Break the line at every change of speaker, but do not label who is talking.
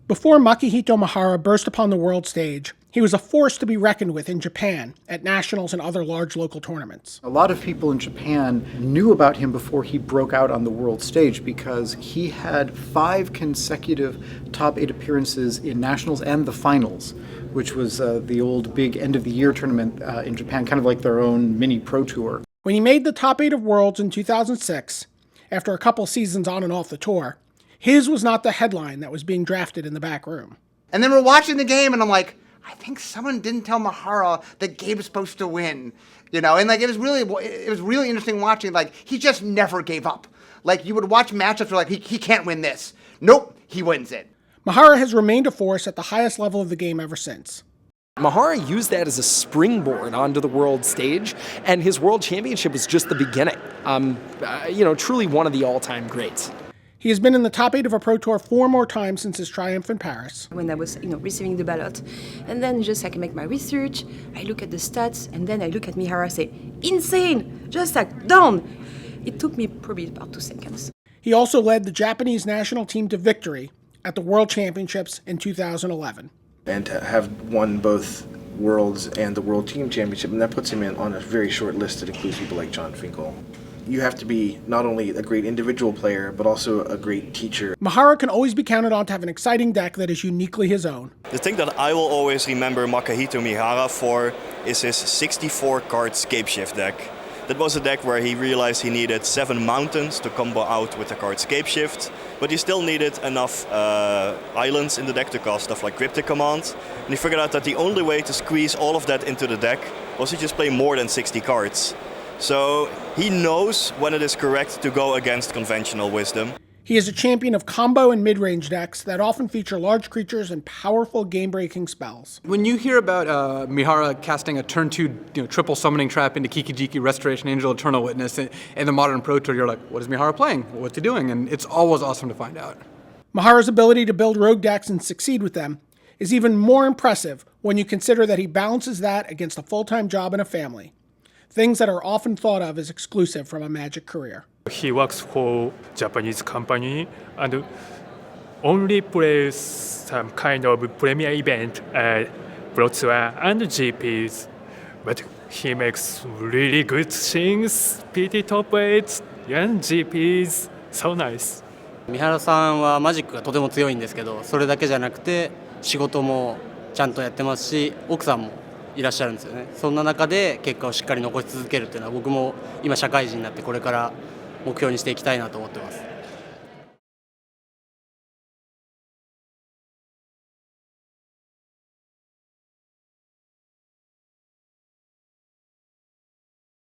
Before Makihito Mihara burst upon the world stage, he was a force to be reckoned with in Japan at nationals and other large local tournaments.
A lot of people in Japan knew about him before he broke out on the world stage because he had 5 consecutive top 8 appearances in nationals and the finals, which was the old big end-of-the-year tournament in Japan, kind of like their own mini pro tour.
When he made the top 8 of Worlds in 2006, after a couple seasons on and off the tour, his was not the headline that was being drafted in the back room.
And then we're watching the game, and I'm like, I think someone didn't tell Mihara that Gabe's supposed to win, and like it was really interesting watching. Like he just never gave up. Like you would watch matchups where like he can't win this. Nope, he wins it.
Mihara has remained a force at the highest level of the game ever since.
Mihara used that as a springboard onto the world stage, and his world championship was just the beginning. Truly one of the all-time greats.
He has been in the top 8 of a Pro Tour 4 more times since his triumph in Paris.
When I was, receiving the ballot, and then just I can make my research, I look at the stats, and then I look at Mihara, say, insane, just like down. It took me probably about 2 seconds.
He also led the Japanese national team to victory at the World Championships in 2011.
And to have won both Worlds and the World Team Championship, and that puts him on a very short list that includes people like John Finkel. You have to be not only a great individual player, but also a great teacher.
Mihara can always be counted on to have an exciting deck that is uniquely his own.
The thing that I will always remember Makihito Mihara for is his 64-card Scapeshift deck. That was a deck where he realized he needed 7 mountains to combo out with the card Scapeshift, but he still needed enough islands in the deck to cast stuff like Cryptic Command. And he figured out that the only way to squeeze all of that into the deck was to just play more than 60 cards. So he knows when it is correct to go against conventional wisdom.
He is a champion of combo and mid-range decks that often feature large creatures and powerful game-breaking spells.
When you hear about Mihara casting a turn 2 triple summoning trap into Kikijiki, Restoration Angel, Eternal Witness in the Modern Pro Tour, you're like, what is Mihara playing? What's he doing? And it's always awesome to find out.
Mihara's ability to build rogue decks and succeed with them is even more impressive when you consider that he balances that against a full-time job and a family. Things that are often thought of as exclusive from a Magic career.
He works for Japanese company and only plays some kind of premier event at Rosewater and GPs, but he makes really good things, PT top 8s and GPs, so nice.
三原さんはマジックがとても強いんですけど、それだけじゃなくて仕事もちゃんとやってますし、奥さんもいらっしゃるんですよね。そんな中で結果をしっかり残し続けるっていうのは僕も今社会人になってこれから目標にしていきたいなと思ってます。